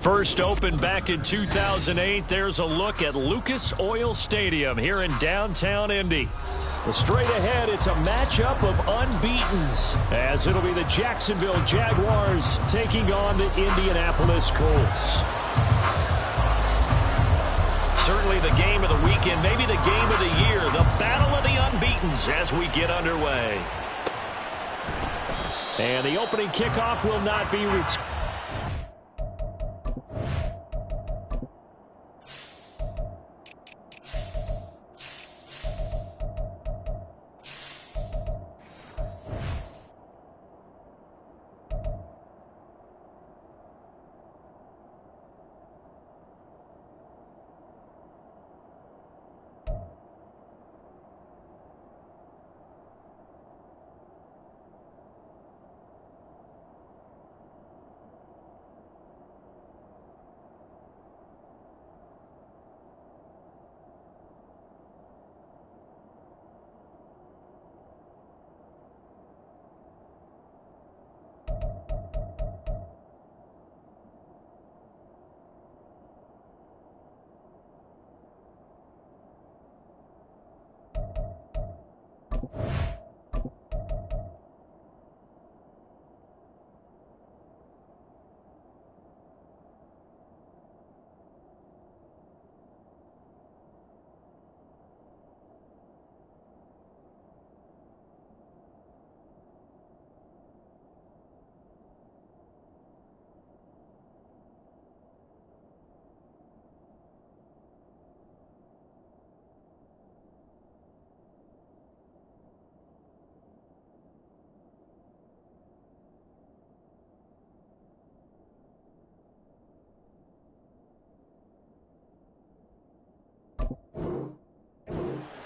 First opened back in 2008, there's a look at Lucas Oil Stadium here in downtown Indy. The straight ahead, it's a matchup of unbeatens, as it'll be the Jacksonville Jaguars taking on the Indianapolis Colts. Certainly the game of the weekend, maybe the game of the year, the battle of the unbeatens as we get underway. And the opening kickoff will not be returned.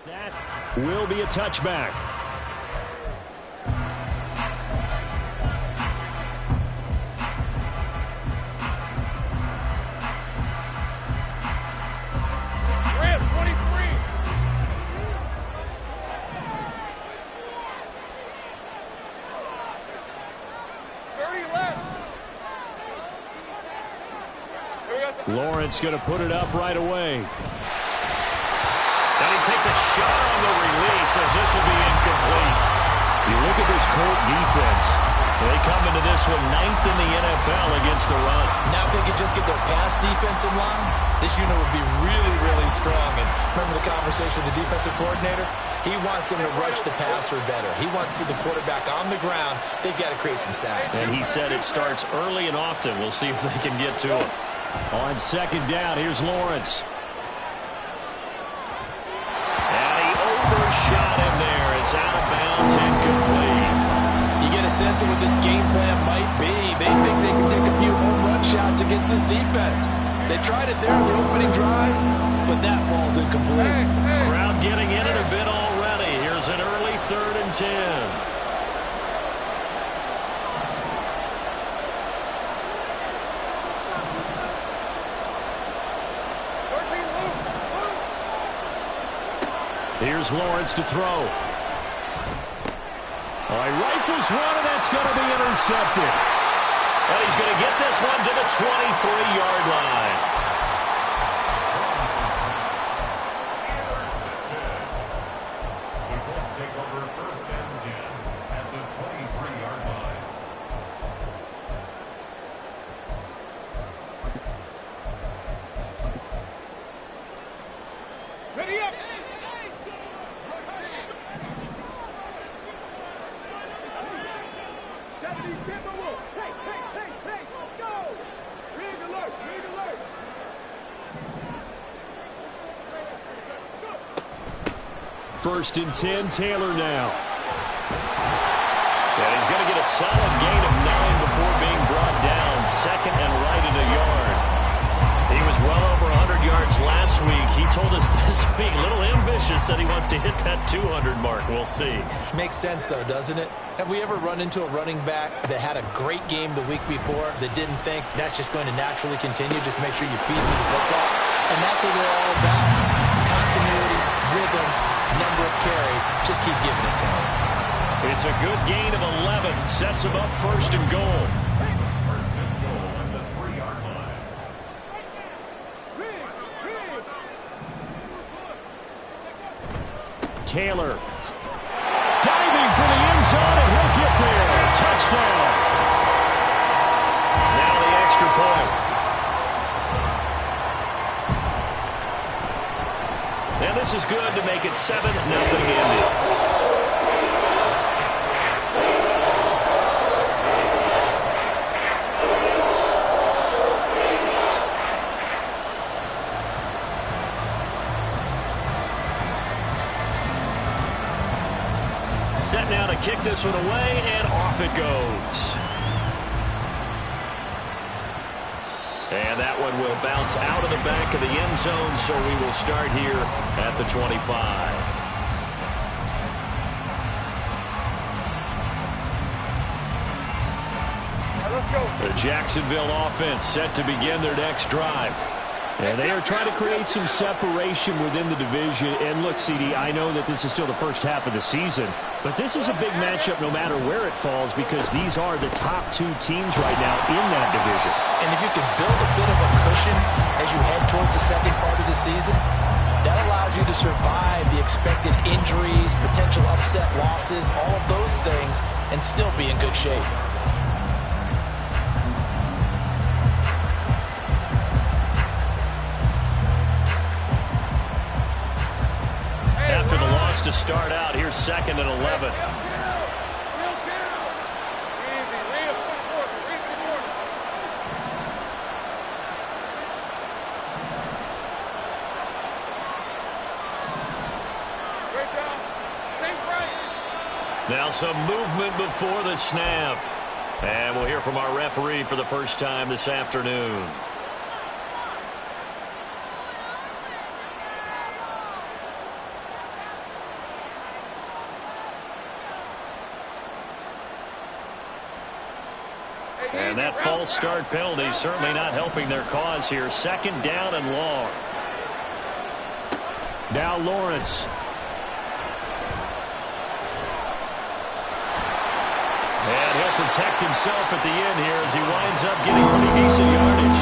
That will be a touchback. Ram 23. 30 left. Lawrence going to put it up right away. And he takes a shot on the release as this will be incomplete. You look at this Colt defense. They come into this one 9th in the NFL against the run. Now if they could just get their pass defense in line, this unit would be really, really strong. And remember the conversation with the defensive coordinator? He wants them to rush the passer better. He wants to see the quarterback on the ground. They've got to create some sacks. And he said it starts early and often. We'll see if they can get to it. On second down, here's Lawrence. Overshot him there. It's out of bounds, incomplete. You get a sense of what this game plan might be. They think they can take a few home run shots against this defense. They tried it there in the opening drive, but that ball's incomplete. Crowd getting in it a bit already. Here's an early 3rd and 10. Here's Lawrence to throw. All right, rifles one, and that's going to be intercepted. And he's going to get this one to the 23-yard line. The Colts take over 1st and 10 at the 23-yard line. Ready up. First and 10, Taylor now. And he's going to get a solid gain of 9 before being brought down. 2nd and right at a yard. He was well over 100 yards last week. He told us this week, a little ambitious, that he wants to hit that 200 mark. We'll see. Makes sense, though, doesn't it? Have we ever run into a running back that had a great game the week before that didn't think that's just going to naturally continue? Just make sure you feed me the football. And that's what they're all about. Continuity, rhythm, number of carries. Just keep giving it to him. It's a good gain of 11. Sets him up 1st and goal. First and goal at the 3-yard line. Taylor. Diving for the end zone, and he'll get there. Touchdown. Now the extra point. And this is good to make it 7-0 Indy. Set now to kick this one away, and off it goes. And that one will bounce out of the back of the end zone, so we will start here at the 25. Let's go. The Jacksonville offense set to begin their next drive. And they are trying to create some separation within the division. And look, CD, I know that this is still the first half of the season, but this is a big matchup no matter where it falls, because these are the top two teams right now in that division. And if you can build a bit of a cushion as you head towards the second part of the season, that allows you to survive the expected injuries, potential upset losses, all of those things, and still be in good shape. After the loss to start out, here's 2nd and 11. Easy, lead him. Read the quarter. Straight down. Same right. Now some movement before the snap. And we'll hear from our referee for the first time this afternoon. And that false start penalty certainly not helping their cause here. 2nd down and long. Now Lawrence. And he'll protect himself at the end here as he winds up getting pretty decent yardage.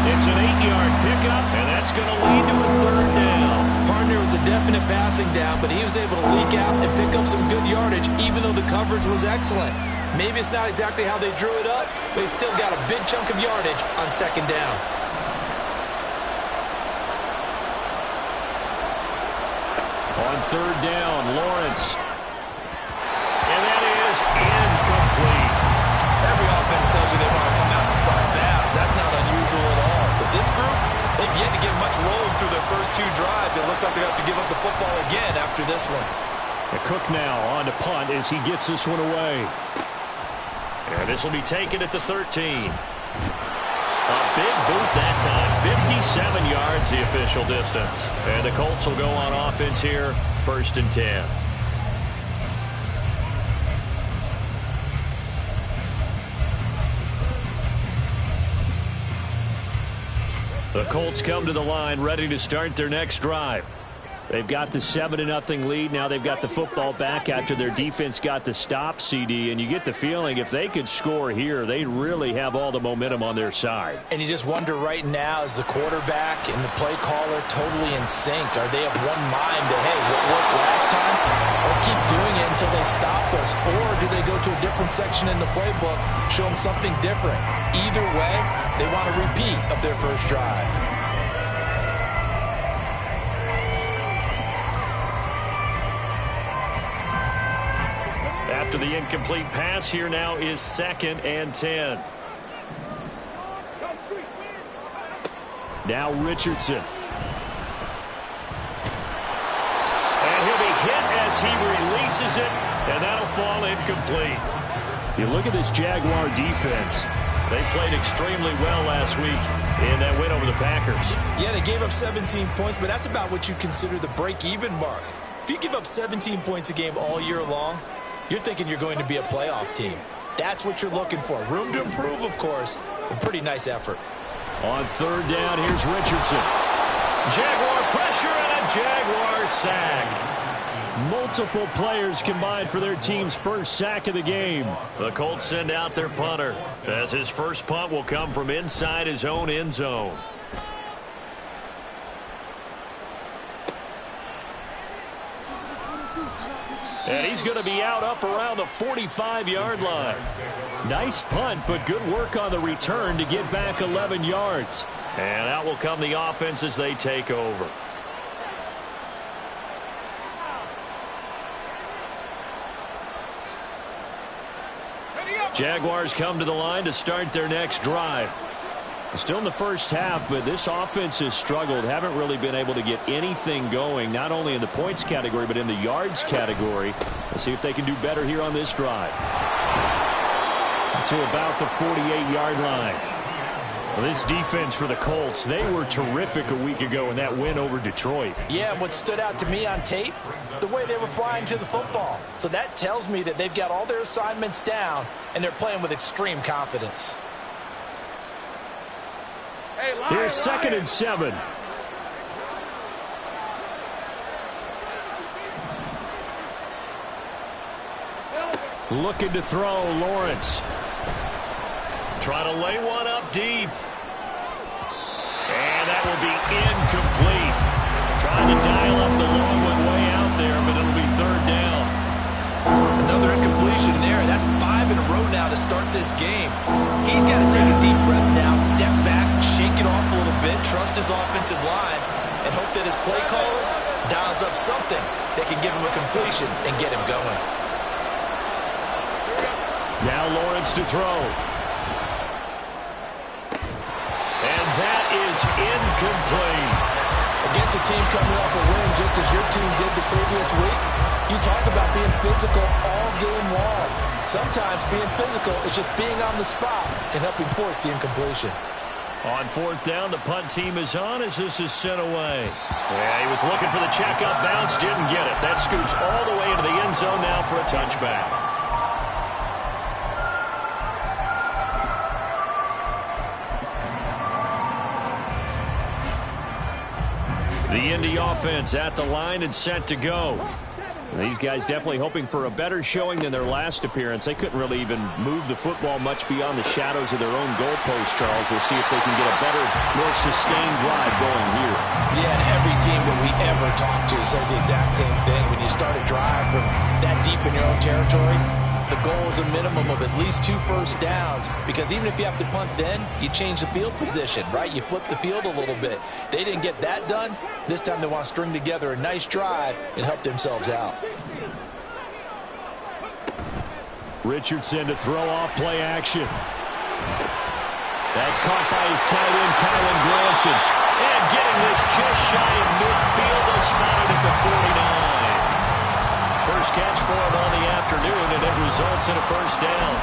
It's an 8-yard pickup, and that's going to lead to a 3rd down. Partner was a definite passing down, but he was able to leak out and pick up some good yardage, even though the coverage was excellent. Maybe it's not exactly how they drew it up, but he still got a big chunk of yardage on 2nd down. On 3rd down, Lawrence. And that is incomplete. Every offense tells you they want to come out and start fast. That's not unusual at all. But this group, they've yet to get much rolling through their first 2 drives. It looks like they have to give up the football again after this one. Cook now on to punt as he gets this one away. And this will be taken at the 13. A big boot that time. 57 yards the official distance. And the Colts will go on offense here. 1st and 10. The Colts come to the line ready to start their next drive. They've got the 7-0 lead. Now they've got the football back after their defense got the stop, CD. And you get the feeling if they could score here, they really have all the momentum on their side. And you just wonder right now, is the quarterback and the play caller totally in sync? Are they of one mind that, hey, what worked last time? Let's keep doing it until they stop us. Or do they go to a different section in the playbook, show them something different? Either way, they want a repeat of their first drive. After the incomplete pass, here now is 2nd and 10. Now Richardson. And he'll be hit as he releases it, and that'll fall incomplete. You look at this Jaguar defense. They played extremely well last week in that win over the Packers. Yeah, they gave up 17 points, but that's about what you consider the break-even mark. If you give up 17 points a game all year long, you're thinking you're going to be a playoff team. That's what you're looking for. Room to improve, of course. A pretty nice effort. On 3rd down, here's Richardson. Jaguar pressure and a Jaguar sack. Multiple players combined for their team's first sack of the game. The Colts send out their punter, as his first punt will come from inside his own end zone. And he's going to be out up around the 45-yard line. Nice punt, but good work on the return to get back 11 yards. And out will come the offense as they take over. Jaguars come to the line to start their next drive. Still in the first half, but this offense has struggled. Haven't really been able to get anything going, not only in the points category, but in the yards category. Let's see if they can do better here on this drive. To about the 48-yard line. Well, this defense for the Colts, they were terrific a week ago in that win over Detroit. Yeah, and what stood out to me on tape, the way they were flying to the football. So that tells me that they've got all their assignments down, and they're playing with extreme confidence. Here's 2nd and 7. Looking to throw, Lawrence. Trying to lay one up deep. And that will be incomplete. Trying to dial up the long one way out there, but it'll be 3rd down. Another incompletion there. That's 5 in a row now to start this game. He's got to take a deep breath now, step back, shake it off a little bit, trust his offensive line, and hope that his play caller dials up something that can give him a completion and get him going. Now Lawrence to throw. And that is incomplete. Against a team coming off a win just as your team did the previous week, you talk about being physical all game long. Sometimes being physical is just being on the spot and helping force the incompletion. On 4th down, the punt team is on as this is sent away. Yeah, he was looking for the checkup bounce, didn't get it. That scoots all the way into the end zone now for a touchback. The Indy offense at the line and set to go. These guys definitely hoping for a better showing than their last appearance. They couldn't really even move the football much beyond the shadows of their own goalpost, Charles. We'll see if they can get a better, more sustained drive going here. Yeah, and every team that we ever talk to says the exact same thing. When you start a drive from that deep in your own territory, the goal is a minimum of at least 2 first downs, because even if you have to punt then, you change the field position, right? You flip the field a little bit. They didn't get that done. This time they want to string together a nice drive and help themselves out. Richardson to throw off play action. That's caught by his tight end, Kylan Granson. And getting this just shy of midfield, they'll spot it at the 49. First catch for him on the afternoon, and it results in a first down.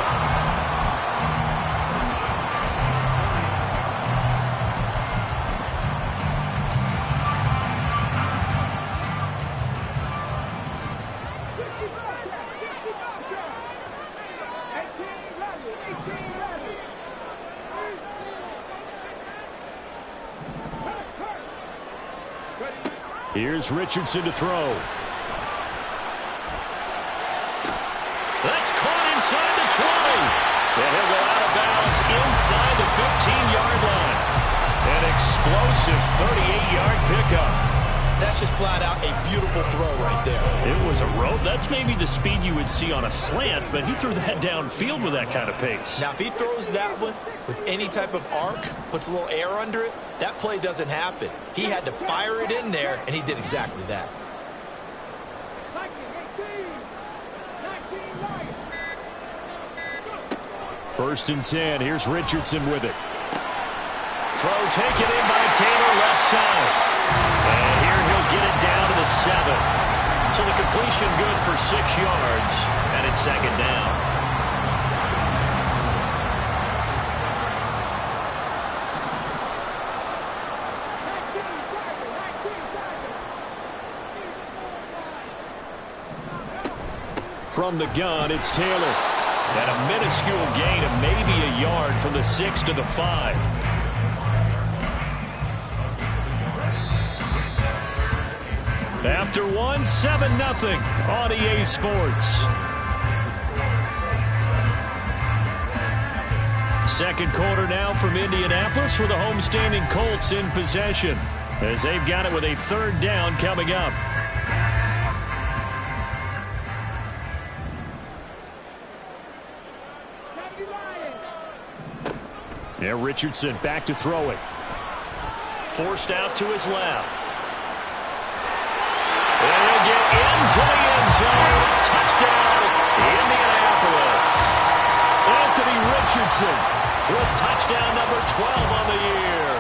Here's Richardson to throw. That's caught inside the 20. And he'll go out of bounds inside the 15-yard line. An explosive 38-yard pickup. That's just flat out a beautiful throw right there. It was a rope. That's maybe the speed you would see on a slant, but he threw that downfield with that kind of pace. Now, if he throws that one with any type of arc, puts a little air under it, that play doesn't happen. He had to fire it in there, and he did exactly that. First and 10. Here's Richardson with it. Throw taken in by Taylor, left side. And here he'll get it down to the 7. So the completion good for 6 yards, and it's 2nd down. From the gun, it's Taylor. And a minuscule gain of maybe a yard from the 6 to the 5. After one, 7-0 on EA Sports. Second quarter now from Indianapolis with the homestanding Colts in possession, as they've got it with a 3rd down coming up. Yeah, Richardson back to throw it. Forced out to his left. And he'll get into the end zone. Touchdown, Indianapolis. Anthony Richardson with touchdown number 12 on the year.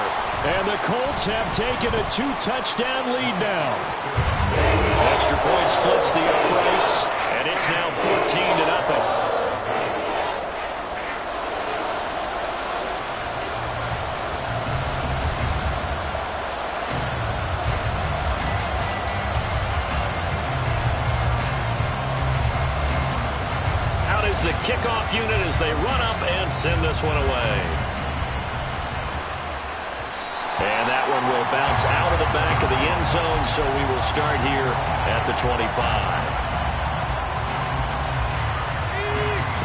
And the Colts have taken a 2-touchdown lead now. Extra point splits the uprights, and it's now 14-0. The kickoff unit as they run up and send this one away. And that one will bounce out of the back of the end zone, so we will start here at the 25.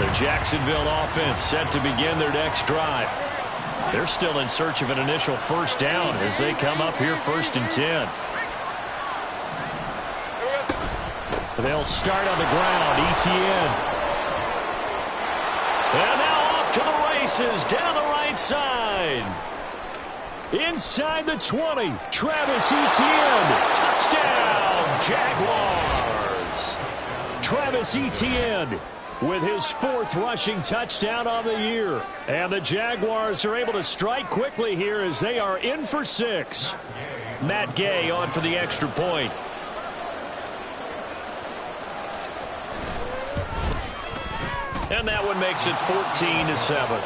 The Jacksonville offense set to begin their next drive. They're still in search of an initial first down as they come up here 1st and 10. They'll start on the ground. ETN. And now off to the races down the right side. Inside the 20, Travis Etienne. Touchdown, Jaguars. Travis Etienne with his 4th rushing touchdown on the year. And the Jaguars are able to strike quickly here as they are in for 6. Matt Gay on for the extra point. And that one makes it 14-7.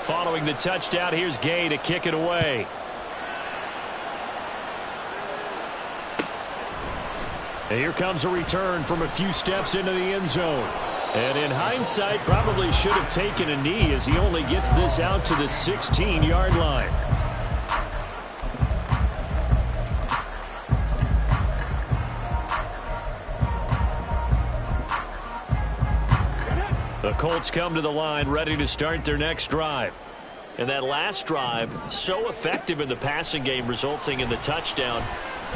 Following the touchdown, here's Gay to kick it away. And here comes a return from a few steps into the end zone. And in hindsight, probably should have taken a knee as he only gets this out to the 16-yard line. The Colts come to the line ready to start their next drive. And that last drive, so effective in the passing game, resulting in the touchdown.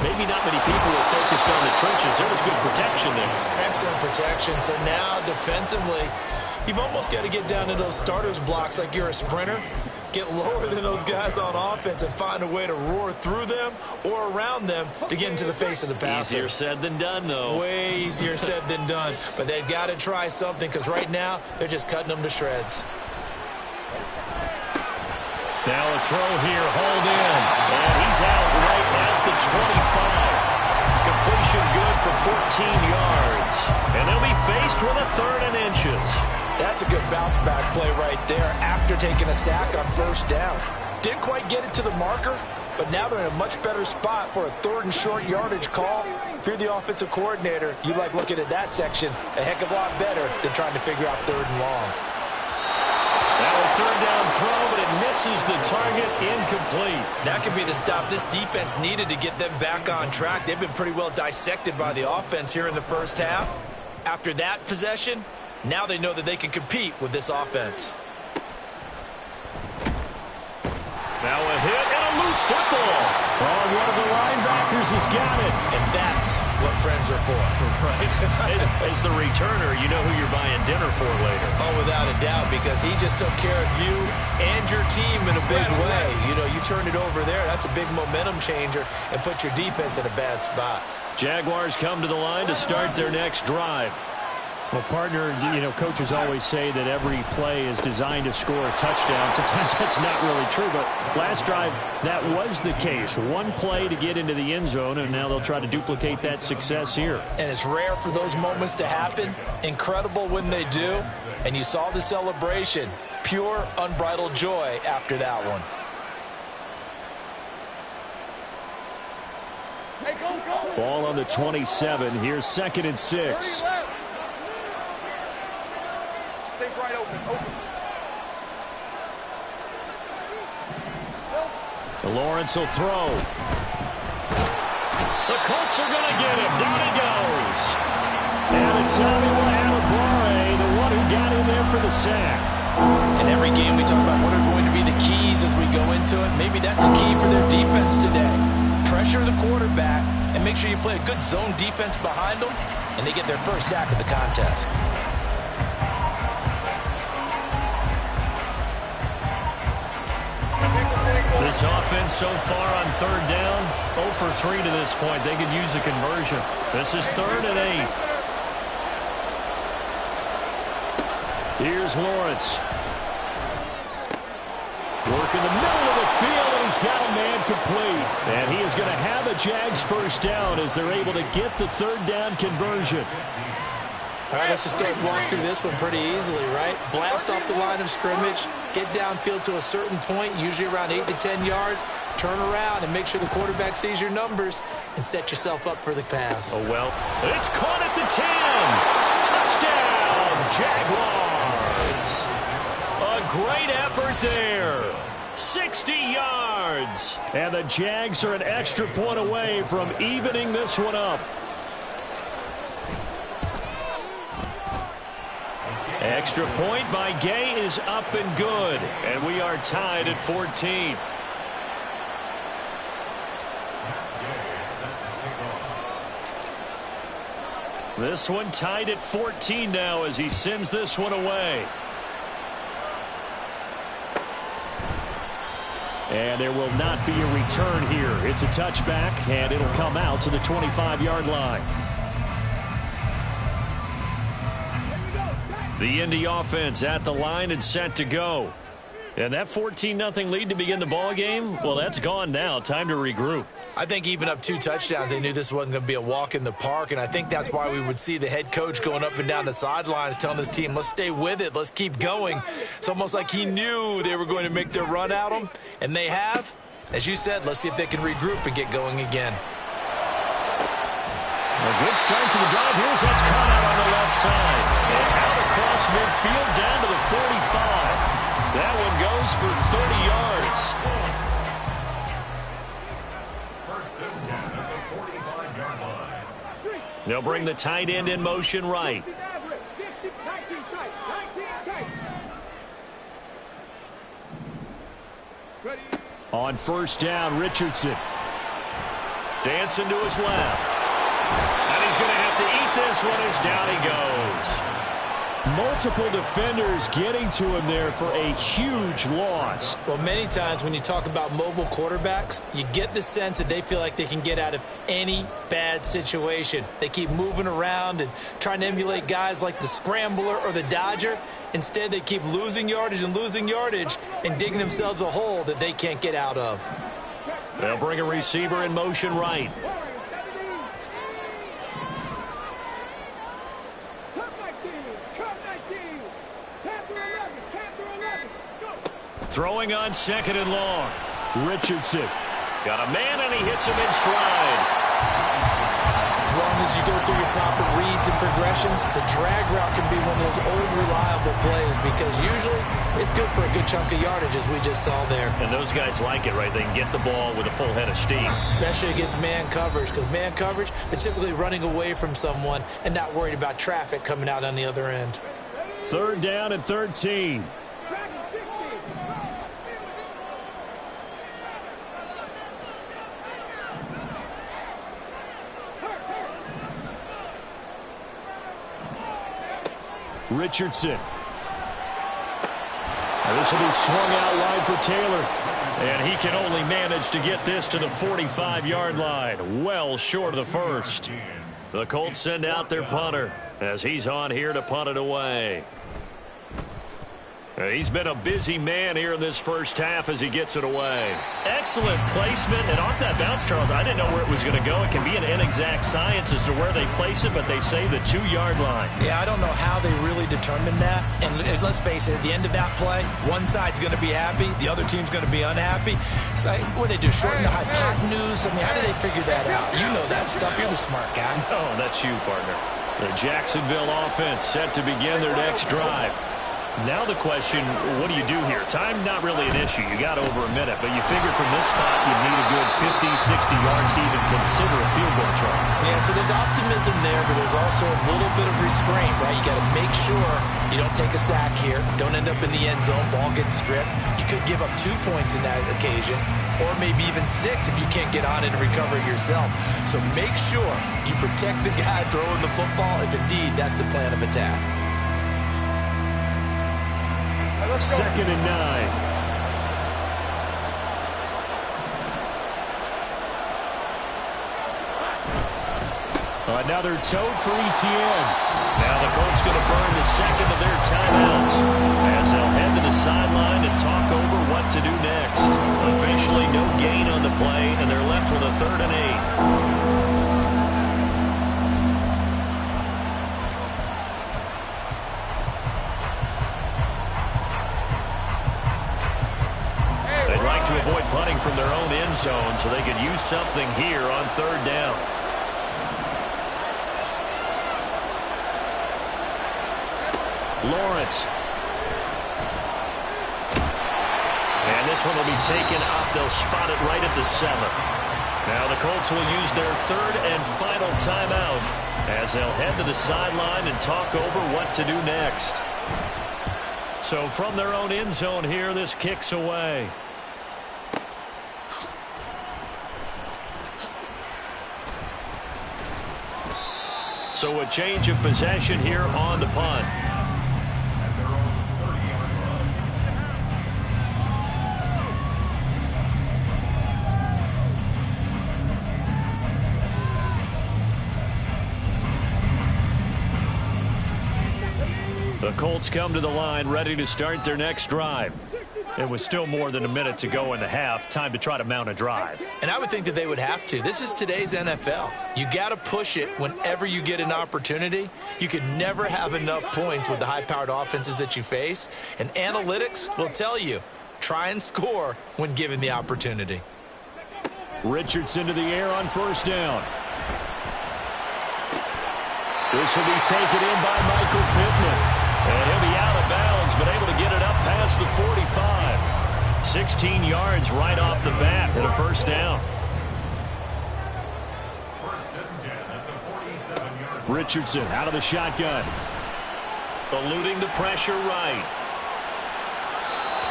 Maybe not many people were focused on the trenches. There was good protection there. Excellent protection. So now defensively, you've almost got to get down to those starters blocks like you're a sprinter. Get lower than those guys on offense and find a way to roar through them or around them to get into the face of the passer. Easier said than done, though. Way easier said than done. But they've got to try something because right now they're just cutting them to shreds. Now a throw here, hold in. And he's out right at the 25. Completion good for 14 yards. And they'll be faced with a 3rd and inches. That's a good bounce-back play right there after taking a sack on 1st down. Didn't quite get it to the marker, but now they're in a much better spot for a 3rd and short yardage call. If you're the offensive coordinator, you like looking at that section a heck of a lot better than trying to figure out 3rd and long. Now a 3rd down throw, but it misses the target, incomplete. That could be the stop this defense needed to get them back on track. They've been pretty well dissected by the offense here in the 1st half. After that possession, now they know that they can compete with this offense. Now a hit and a loose football. Oh, one of the linebackers has got it. And that's what friends are for. Right. As the returner, you know who you're buying dinner for later. Oh, without a doubt, because he just took care of you and your team in a big way. You know, you turn it over there, that's a big momentum changer and put your defense in a bad spot. Jaguars come to the line to start their next drive. Well, partner, you know, coaches always say that every play is designed to score a touchdown. Sometimes that's not really true, but last drive, that was the case. One play to get into the end zone, and now they'll try to duplicate that success here. And it's rare for those moments to happen. Incredible when they do. And you saw the celebration. Pure, unbridled joy after that one. Hey, go. Ball on the 27. Here's 2nd and 6. Stay right open. Lawrence will throw. The Colts are going to get him. Down he goes. And it's Tommy Lahabare, the one who got in there for the sack. In every game we talk about what are going to be the keys as we go into it. Maybe that's a key for their defense today. Pressure the quarterback and make sure you play a good zone defense behind them, and they get their first sack of the contest. This offense so far on third down, 0 for 3 to this point. They could use a conversion. This is 3rd and 8. Here's Lawrence. Working the middle of the field, and he's got a man complete. And he is going to have a Jags first down as they're able to get the third down conversion. All right, let's just go ahead and walk through this one pretty easily, right? Blast off the line of scrimmage, get downfield to a certain point, usually around 8 to 10 yards, turn around and make sure the quarterback sees your numbers and set yourself up for the pass. Oh, well, it's caught at the 10. Touchdown, Jaguars. A great effort there. 60 yards. And the Jags are an extra point away from evening this one up. Extra point by Gay is up and good. And we are tied at 14. This one tied at 14 now as he sends this one away. And there will not be a return here. It's a touchback, and it'll come out to the 25-yard line. The Indy offense at the line and set to go. And that 14-0 lead to begin the ball game, well, that's gone now. Time to regroup. I think even up 2 touchdowns, they knew this wasn't going to be a walk in the park, and I think that's why we would see the head coach going up and down the sidelines telling his team, let's stay with it, let's keep going. It's almost like he knew they were going to make their run at him, and they have. As you said, let's see if they can regroup and get going again. A good start to the drive. Here's what's caught out on the left side. And out across midfield down to the 45. That one goes for 30 yards. First and 10 at the 45-yard line. They'll bring the tight end in motion right. On first down, Richardson. Dancing to his left. And he's going to have to eat this one as down he goes. Multiple defenders getting to him there for a huge loss. Well, many times when you talk about mobile quarterbacks, you get the sense that they feel like they can get out of any bad situation. They keep moving around and trying to emulate guys like the Scrambler or the Dodger. Instead, they keep losing yardage and digging themselves a hole that they can't get out of. They'll bring a receiver in motion right. Throwing on second and long. Richardson. Got a man, and he hits him in stride. As long as you go through your proper reads and progressions, the drag route can be one of those old reliable plays because usually it's good for a good chunk of yardage, as we just saw there. And those guys like it, right? They can get the ball with a full head of steam. Especially against man coverage, because man coverage, they're typically running away from someone and not worried about traffic coming out on the other end. Third down and 13. Richardson. Now this will be swung out wide for Taylor. And he can only manage to get this to the 45-yard line. Well short of the first. The Colts send out their punter as he's on here to punt it away. He's been a busy man here in this first half as he gets it away. Excellent placement, and off that bounce, Charles, I didn't know where it was going to go. It can be an inexact science as to where they place it, but they say the 2-yard line. Yeah, I don't know how they really determined that. And let's face it, at the end of that play, one side's going to be happy, the other team's going to be unhappy. It's like, what do they do, shorten the hypotenuse? I mean, how do they figure that out? You know that stuff. You're the smart guy. Oh, that's you, partner. The Jacksonville offense set to begin their next drive. Now the question, what do you do here? Time not really an issue. You got over a minute, but you figured from this spot you need a good 50, 60 yards to even consider a field goal try. Yeah, so there's optimism there, but there's also a little bit of restraint, right? You got to make sure you don't take a sack here, don't end up in the end zone, ball gets stripped. You could give up 2 points in that occasion, or maybe even 6 if you can't get on it and recover it yourself. So make sure you protect the guy throwing the football if indeed that's the plan of attack. 2nd and 9. Another tote for ETN. Now the Colts going to burn the second of their timeouts as they'll head to the sideline and talk over what to do next. Officially no gain on the play, and they're left with a 3rd and 8. They'd like to avoid punting from their own end zone so they could use something here on 3rd down. Lawrence. And this one will be taken up. They'll spot it right at the 7. Now the Colts will use their 3rd and final timeout as they'll head to the sideline and talk over what to do next. So from their own end zone here, this kicks away. So a change of possession here on the punt. The Colts come to the line ready to start their next drive. It was still more than a minute to go in the half. Time to try to mount a drive. And I would think that they would have to. This is today's NFL. You got to push it whenever you get an opportunity. You can never have enough points with the high-powered offenses that you face. And analytics will tell you, try and score when given the opportunity. Richardson to the air on 1st down. This will be taken in by Michael Pittman. And he'll be out of bounds, but able to get it up past the 45. 16 yards right off the bat and a 1st down. 1st and 10 at the 47-yard line. Richardson out of the shotgun. Eluding the pressure right.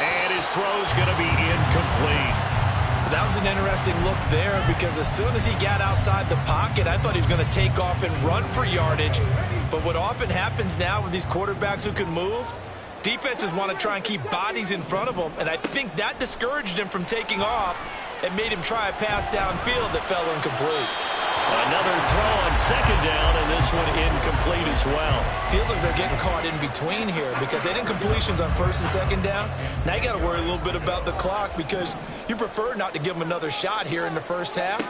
And his throw's going to be incomplete. That was an interesting look there because as soon as he got outside the pocket, I thought he was going to take off and run for yardage. But what often happens now with these quarterbacks who can move, defenses want to try and keep bodies in front of them, and I think that discouraged him from taking off and made him try a pass downfield that fell incomplete. Another throw on 2nd down, and this one incomplete as well. Feels like they're getting caught in between here because they did incompletions on 1st and 2nd down. Now you got to worry a little bit about the clock because you prefer not to give them another shot here in the 1st half.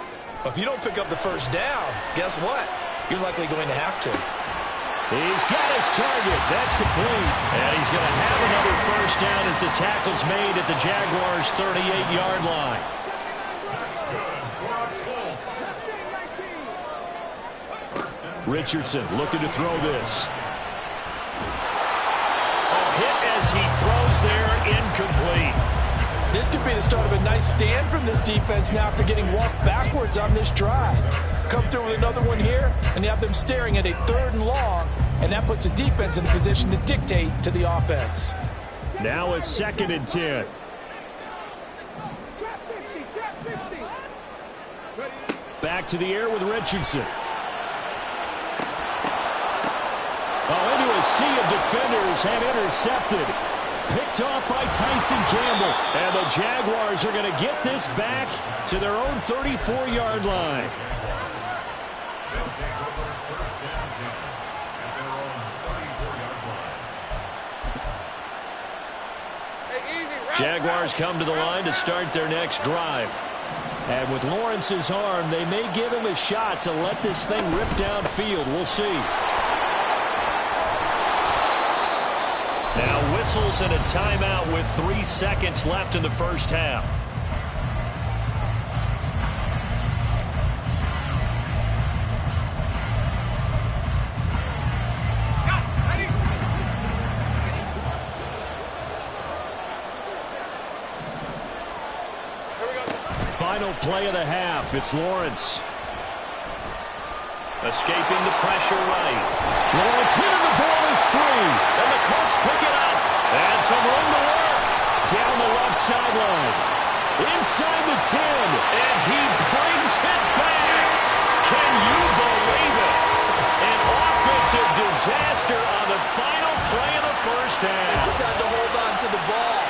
But if you don't pick up the 1st down, guess what? You're likely going to have to. He's got his target. That's complete. And he's going to have another 1st down as the tackle's made at the Jaguars' 38-yard line. Richardson looking to throw this. A hit as he throws there, incomplete. This could be the start of a nice stand from this defense now after getting walked backwards on this drive. Come through with another one here, and you have them staring at a 3rd and long, and that puts the defense in a position to dictate to the offense. Now a 2nd and 10. Back to the air with Richardson. Oh, into a sea of defenders and intercepted. Picked off by Tyson Campbell. And the Jaguars are going to get this back to their own 34-yard line. They'll take over 1st and 10 at their own 34-yard line. Jaguars come to the line to start their next drive. And with Lawrence's arm, they may give him a shot to let this thing rip downfield. We'll see. Now whistles and a timeout with 3 seconds left in the 1st half. final play of the half. It's Lawrence. Escaping the pressure right. Lawrence hitting the ball is free. And the Colts pick it up. And some room to work. Down the left sideline. Inside the 10. And he brings it back. Can you believe it? An offensive disaster on the final play of the first half. They just had to hold on to the ball.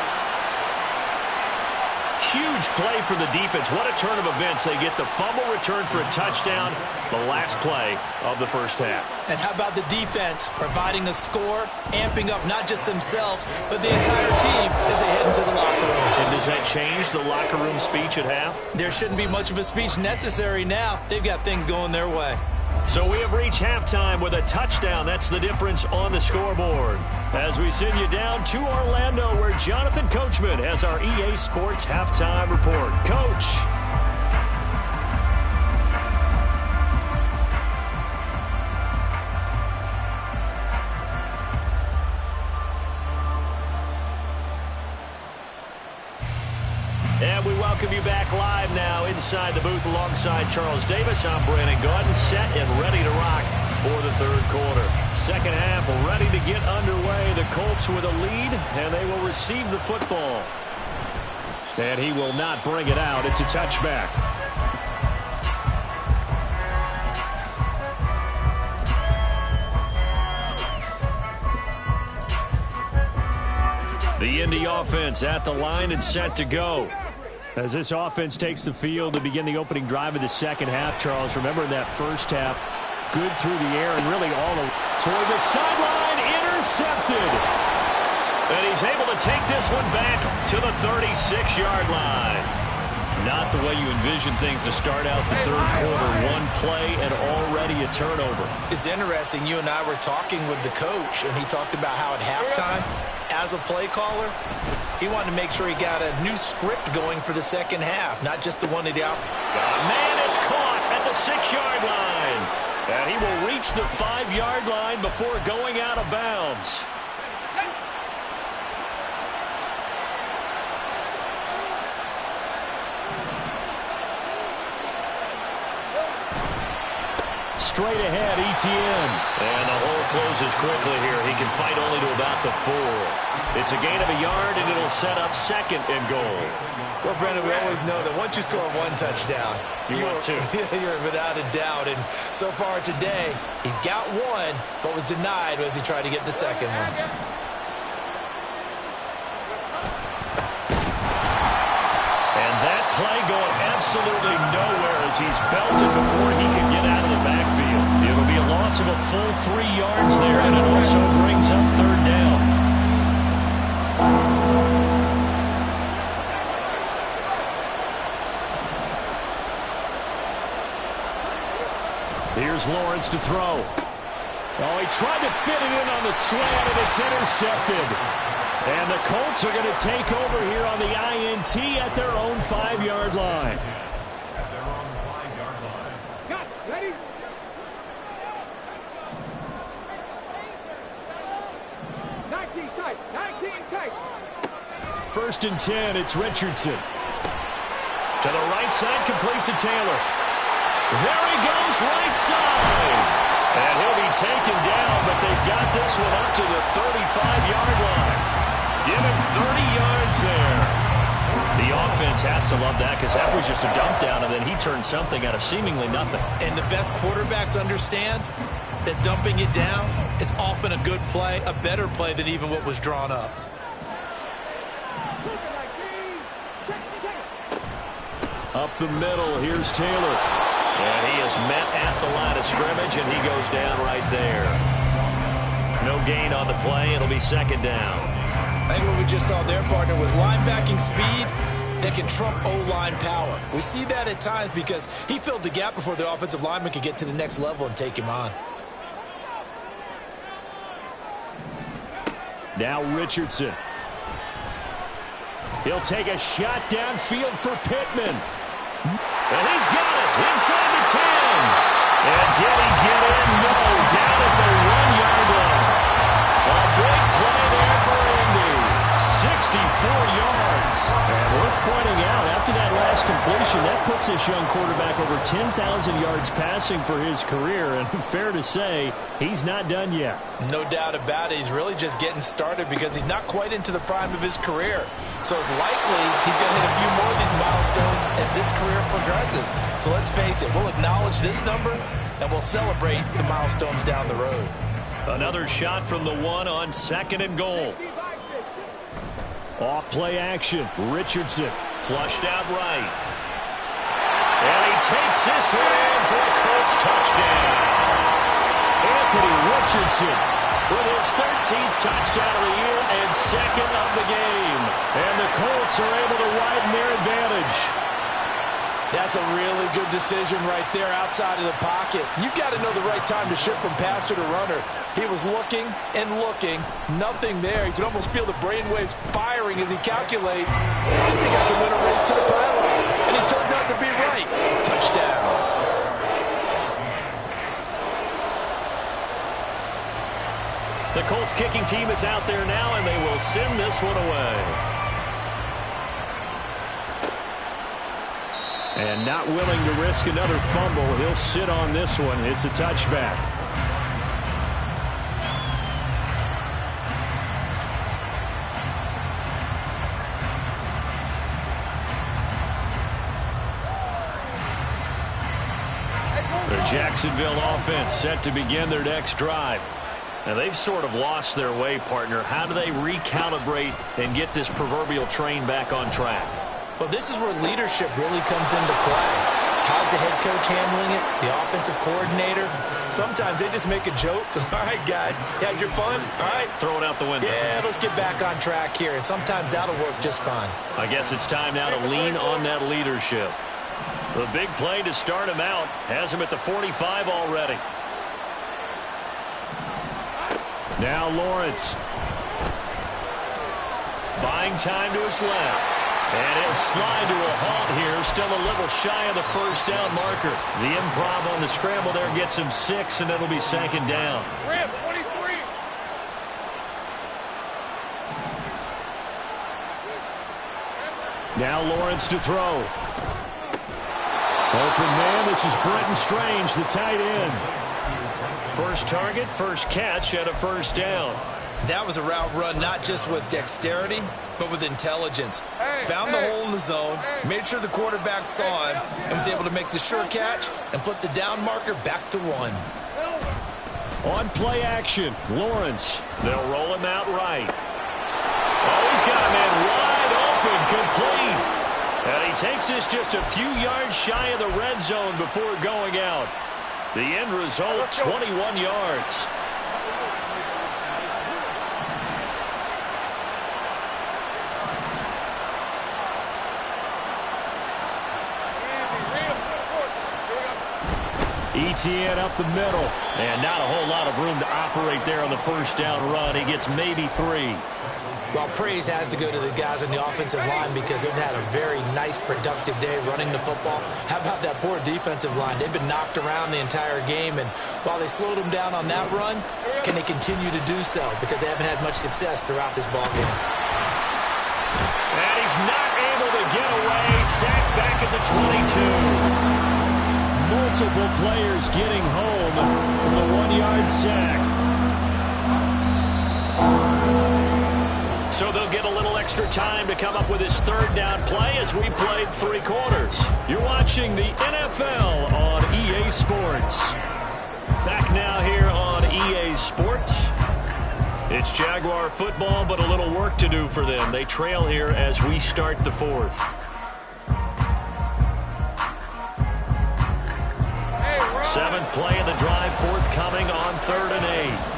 Huge play for the defense. What a turn of events. They get the fumble return for a touchdown, the last play of the first half. And how about the defense providing a score, amping up not just themselves, but the entire team as they head into the locker room. And does that change the locker room speech at half? There shouldn't be much of a speech necessary now. They've got things going their way. So we have reached halftime with a touchdown. That's the difference on the scoreboard. As we send you down to Orlando, where Jonathan Coachman has our EA Sports Halftime Report. Coach. And we welcome you back live now inside the booth alongside Charles Davis. I'm Brandon Gaudin, set and ready to rock for the third quarter. Second half ready to get underway. The Colts with a lead, and they will receive the football. And he will not bring it out. It's a touchback. The Indy offense at the line and set to go. As this offense takes the field to begin the opening drive of the second half, Charles, remember in that first half, good through the air and really all toward the sideline, intercepted. And he's able to take this one back to the 36-yard line. Not the way you envision things to start out the third quarter. One play and already a turnover. It's interesting. You and I were talking with the coach, and he talked about how at halftime, as a play caller, he wanted to make sure he got a new script going for the second half, not just the one that he out. Man, it's caught at the 6-yard line. And he will reach the 5-yard line before going out of bounds. Straight ahead, ETN. And the hole closes quickly here. He can fight only to about the 4. It's a gain of a yard, and it'll set up second and goal. Well, Brendan, we always know that once you score one touchdown, you're without a doubt. And so far today, he's got one, but was denied as he tried to get the second one. And that play going absolutely nowhere as he's belted before he could get out of the backfield. It'll be a loss of a full 3 yards there, and it also brings up third down. Here's Lawrence to throw. Oh, he tried to fit it in on the slant, and it's intercepted. And the Colts are going to take over here on the INT at their own 5-yard line. At their own 5-yard line. Got ready. First and 10, it's Richardson. To the right side, complete to Taylor. There he goes, right side. And he'll be taken down, but they've got this one up to the 35-yard line. Give him 30 yards there. The offense has to love that because that was just a dump down, and then he turned something out of seemingly nothing. And the best quarterbacks understand that dumping it down is often a good play, a better play than even what was drawn up. Up the middle, here's Taylor. And he is met at the line of scrimmage, and he goes down right there. No gain on the play. It'll be second down. I think what we just saw there, partner, was linebacking speed that can trump O-line power. We see that at times because he filled the gap before the offensive lineman could get to the next level and take him on. Now Richardson. He'll take a shot downfield for Pittman. And he's got it inside the 10. And did he get in? No, down at the 1-yard line. A big play there for Indy. 64 yards. And worth pointing out, after that last completion, completion. That puts this young quarterback over 10,000 yards passing for his career, and fair to say, he's not done yet. No doubt about it. He's really just getting started because he's not quite into the prime of his career. So it's likely he's going to hit a few more of these milestones as this career progresses. So let's face it, we'll acknowledge this number, and we'll celebrate the milestones down the road. Another shot from the 1 on 2nd and goal. Off play action. Richardson flushed out right. And he takes this one in for a Colts touchdown. Anthony Richardson with his 13th touchdown of the year and 2nd of the game. And the Colts are able to widen their advantage. That's a really good decision right there outside of the pocket. You've got to know the right time to shift from passer to runner. He was looking and looking. Nothing there. You can almost feel the brainwaves firing as he calculates. I think I can win a race to the pylon. And he turns out to be right. Touchdown. The Colts kicking team is out there now, and they will send this one away. And not willing to risk another fumble, he'll sit on this one. It's a touchback. The Jacksonville offense set to begin their next drive. Now, they've sort of lost their way, partner. How do they recalibrate and get this proverbial train back on track? Well, this is where leadership really comes into play. How's the head coach handling it? The offensive coordinator? Sometimes they just make a joke. All right, guys, you had your fun? All right. Throw it out the window. Yeah, let's get back on track here. And sometimes that'll work just fine. I guess it's time now to lean on that leadership. The big play to start him out has him at the 45 already. Now Lawrence. Buying time to his left. And he'll slide to a halt here, still a little shy of the first down marker. The improv on the scramble there gets him 6, and it'll be 2nd down. Rim, 23. Now Lawrence to throw. Open man, this is Brenton Strange, the tight end. First target, first catch, and a first down. That was a route run not just with dexterity, but with intelligence. Found the hole in the zone, made sure the quarterback saw him, and was able to make the sure catch and flip the down marker back to 1. On play action, Lawrence. They'll roll him out right. Oh, he's got a man wide open, complete. And he takes this just a few yards shy of the red zone before going out. The end result, 21 yards. ETN up the middle, and not a whole lot of room to operate there on the first down run. He gets maybe 3. Well, praise has to go to the guys on the offensive line because they've had a very nice, productive day running the football. How about that poor defensive line? They've been knocked around the entire game, and while they slowed them down on that run, can they continue to do so? Because they haven't had much success throughout this ball game. And he's not able to get away. Sacked back at the 22. Multiple players getting home from the 1-yard sack. So they'll get a little extra time to come up with his 3rd down play as we played 3 quarters. You're watching the NFL on EA Sports. Back now here on EA Sports. It's Jaguar football, but a little work to do for them. They trail here as we start the 4th. Seventh play of the drive, forthcoming on 3rd and 8.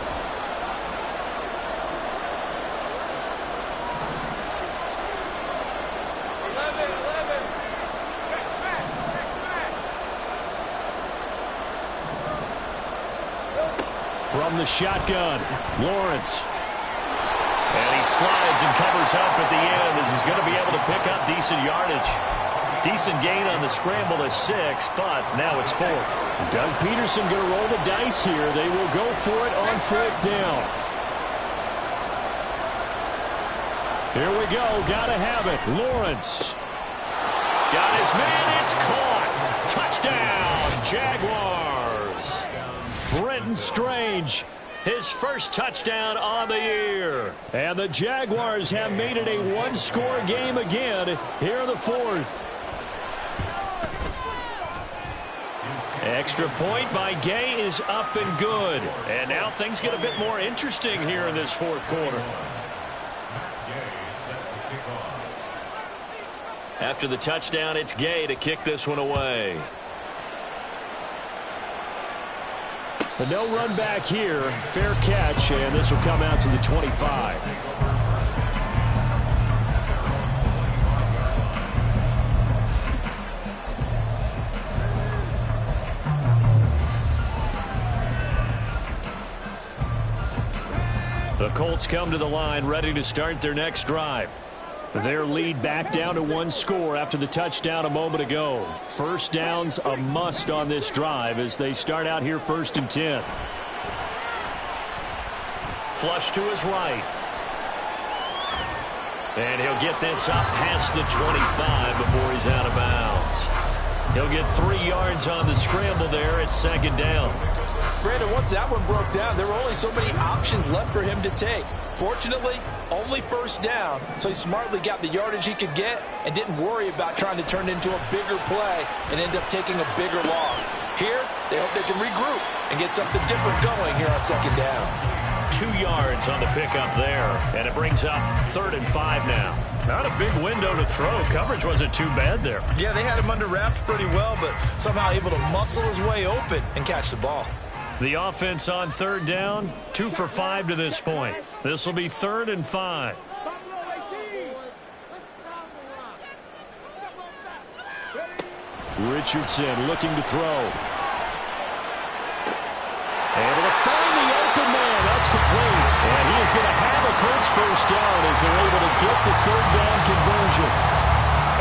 From the shotgun, Lawrence. And he slides and covers up at the end as he's going to be able to pick up decent yardage. Decent gain on the scramble to 6, but now it's 4th. Doug Peterson going to roll the dice here. They will go for it on 4th down. Here we go. Got to have it. Lawrence. Got his man. It's caught. Touchdown, Jaguars. Brenton Strange, his first touchdown on the year. And the Jaguars have made it a one-score game again here in the fourth. Extra point by Gay is up and good. And now things get a bit more interesting here in this fourth quarter. After the touchdown, it's Gay to kick this one away. But no run back here. Fair catch, and this will come out to the 25. The Colts come to the line, ready to start their next drive. Their lead back down to one score after the touchdown a moment ago. First down's a must on this drive as they start out here 1st and 10. Flush to his right. And he'll get this up past the 25 before he's out of bounds. He'll get 3 yards on the scramble there at 2nd down. Brandon, once that one broke down, there were only so many options left for him to take. Fortunately, only 1st down, so he smartly got the yardage he could get and didn't worry about trying to turn it into a bigger play and end up taking a bigger loss. Here, they hope they can regroup and get something different going here on 2nd down. 2 yards on the pickup there, and it brings up 3rd and 5 now. Not a big window to throw. Coverage wasn't too bad there. Yeah, they had him under wraps pretty well, but somehow able to muscle his way open and catch the ball. The offense on 3rd down, 2 for 5 to this point. This will be 3rd and 5. Richardson looking to throw. Able to find the open man. That's complete. And he is going to have a Colts 1st down as they're able to get the 3rd down conversion.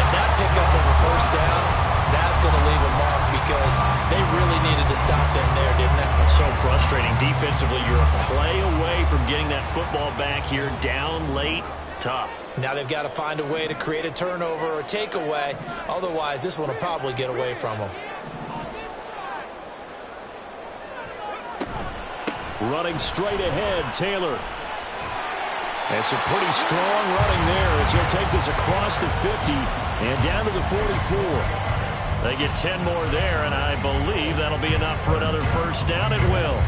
And that pickup of a 1st down, that's going to leave a mark because they really needed to stop them there, didn't they? So frustrating. Defensively, you're a play away from getting that football back here. Down late, tough. Now they've got to find a way to create a turnover or a takeaway. Otherwise, this one will probably get away from them. Running straight ahead, Taylor. And some pretty strong running there as he'll take this across the 50 and down to the 44. They get 10 more there, and I believe that'll be enough for another 1st down. It will.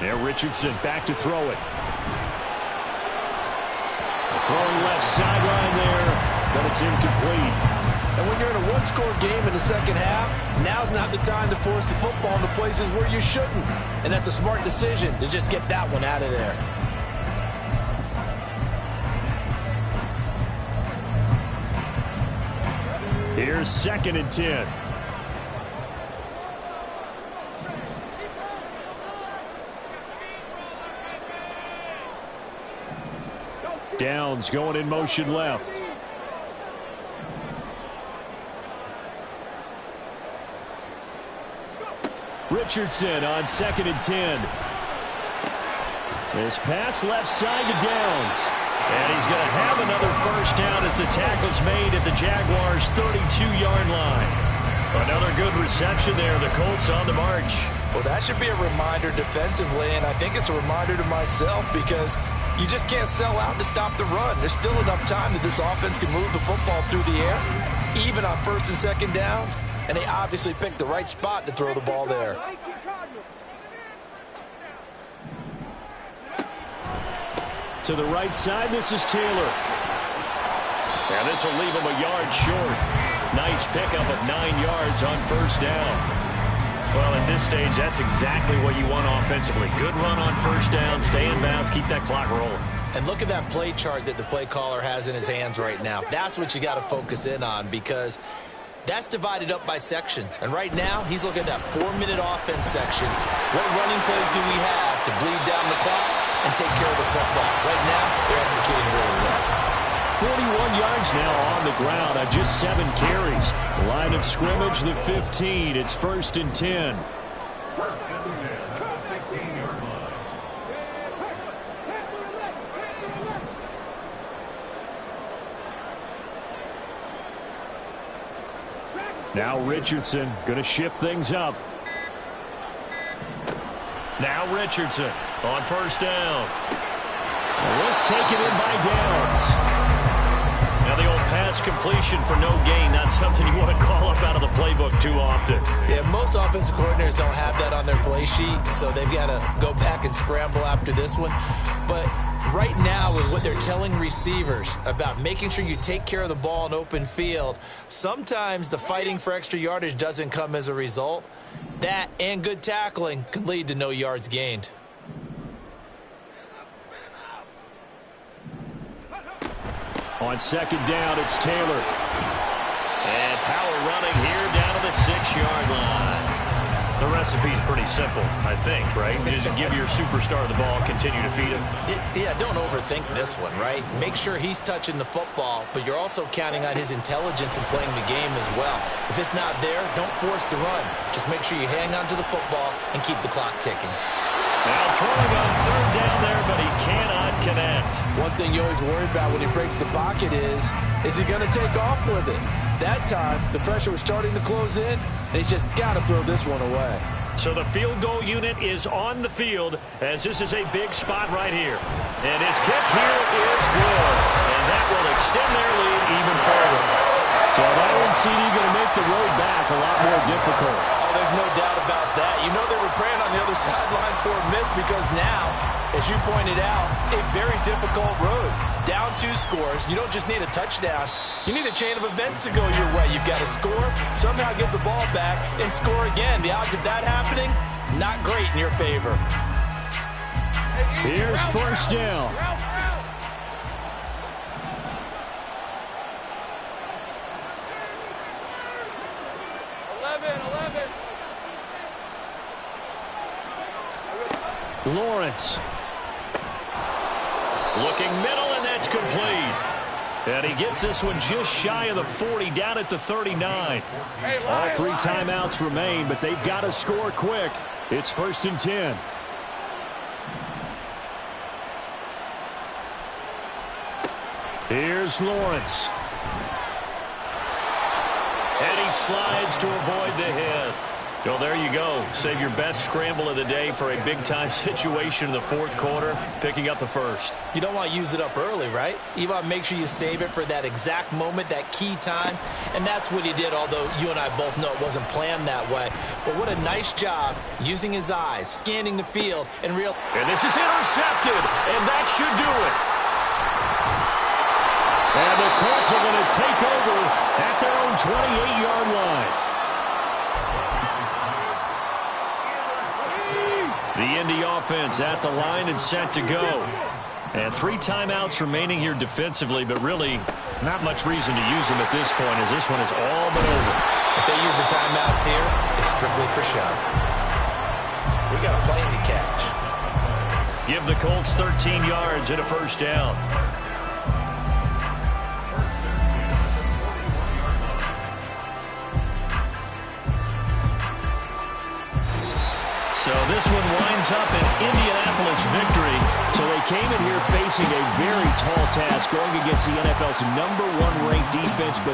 Now Richardson back to throw it. Throwing left sideline there, but it's incomplete. And when you're in a one-score game in the 2nd half, now's not the time to force the football into places where you shouldn't. And that's a smart decision to just get that one out of there. Here's 2nd and 10. Downs going in motion left. Richardson on 2nd and 10. This pass left side to Downs. And he's going to have another 1st down as the tackle's made at the Jaguars' 32-yard line. Another good reception there. The Colts on the march. Well, that should be a reminder defensively, and I think it's a reminder to myself because you just can't sell out to stop the run. There's still enough time that this offense can move the football through the air, even on 1st and 2nd downs, and they obviously picked the right spot to throw the ball there. To the right side, this is Taylor. And this will leave him a yard short. Nice pickup of 9 yards on 1st down. Well, at this stage, that's exactly what you want offensively. Good run on 1st down, stay in bounds, keep that clock rolling. And look at that play chart that the play caller has in his hands right now. That's what you got to focus in on because that's divided up by sections. And right now, he's looking at that 4-minute offense section. What running plays do we have to bleed down the clock and take care of the football? Right now, they're executing really well. 41 yards now on the ground on just 7 carries. Line of scrimmage, the 15. It's 1st and 10. First and 10 at the 15-yard line. Now Richardson going to shift things up. Now Richardson on 1st down. This taken in by Downs. Now the old pass completion for no gain, not something you want to call up out of the playbook too often. Yeah, most offensive coordinators don't have that on their play sheet, so they've got to go back and scramble after this one. But right now, with what they're telling receivers about making sure you take care of the ball in open field, sometimes the fighting for extra yardage doesn't come as a result. That and good tackling can lead to no yards gained. On 2nd down, it's Taylor. And power running here down to the 6-yard line. The recipe's pretty simple, I think, right? Just give your superstar the ball, continue to feed him. Yeah, don't overthink this one, right? Make sure he's touching the football, but you're also counting on his intelligence and playing the game as well. If it's not there, don't force the run. Just make sure you hang on to the football and keep the clock ticking. Now throwing on 3rd down there, but he cannot connect. One thing you always worry about when he breaks the pocket is he going to take off with it? That time, the pressure was starting to close in, and he's just got to throw this one away. So the field goal unit is on the field as this is a big spot right here. And his kick here is good. And that will extend their lead even further. So that one, CD, going to make the road back a lot more difficult. Oh, there's no doubt about that. You know they were praying on the other sideline for a miss because now, as you pointed out, a very difficult road. Down 2 scores. You don't just need a touchdown. You need a chain of events to go your way. You've got to score, somehow get the ball back, and score again. The odds of that happening, not great in your favor. Here's 1st down. Lawrence. Looking middle, and that's complete. And he gets this one just shy of the 40, down at the 39. All 3 timeouts remain, but they've got to score quick. It's 1st and 10. Here's Lawrence. And he slides to avoid the hit. Well, there you go. Save your best scramble of the day for a big-time situation in the 4th quarter, picking up the 1st. You don't want to use it up early, right? You want to make sure you save it for that exact moment, that key time. And that's what he did, although you and I both know it wasn't planned that way. But what a nice job using his eyes, scanning the field, and And this is intercepted, and that should do it. And the Colts are going to take over at their own 28-yard line. The Indy offense at the line and set to go. And 3 timeouts remaining here defensively, but really not much reason to use them at this point as this one is all but over. If they use the timeouts here, it's strictly for show. We got a plane to catch. Give the Colts 13 yards and a 1st down. So this one winds up an Indianapolis victory. So they came in here facing a very tall task going against the NFL's #1 ranked defense. But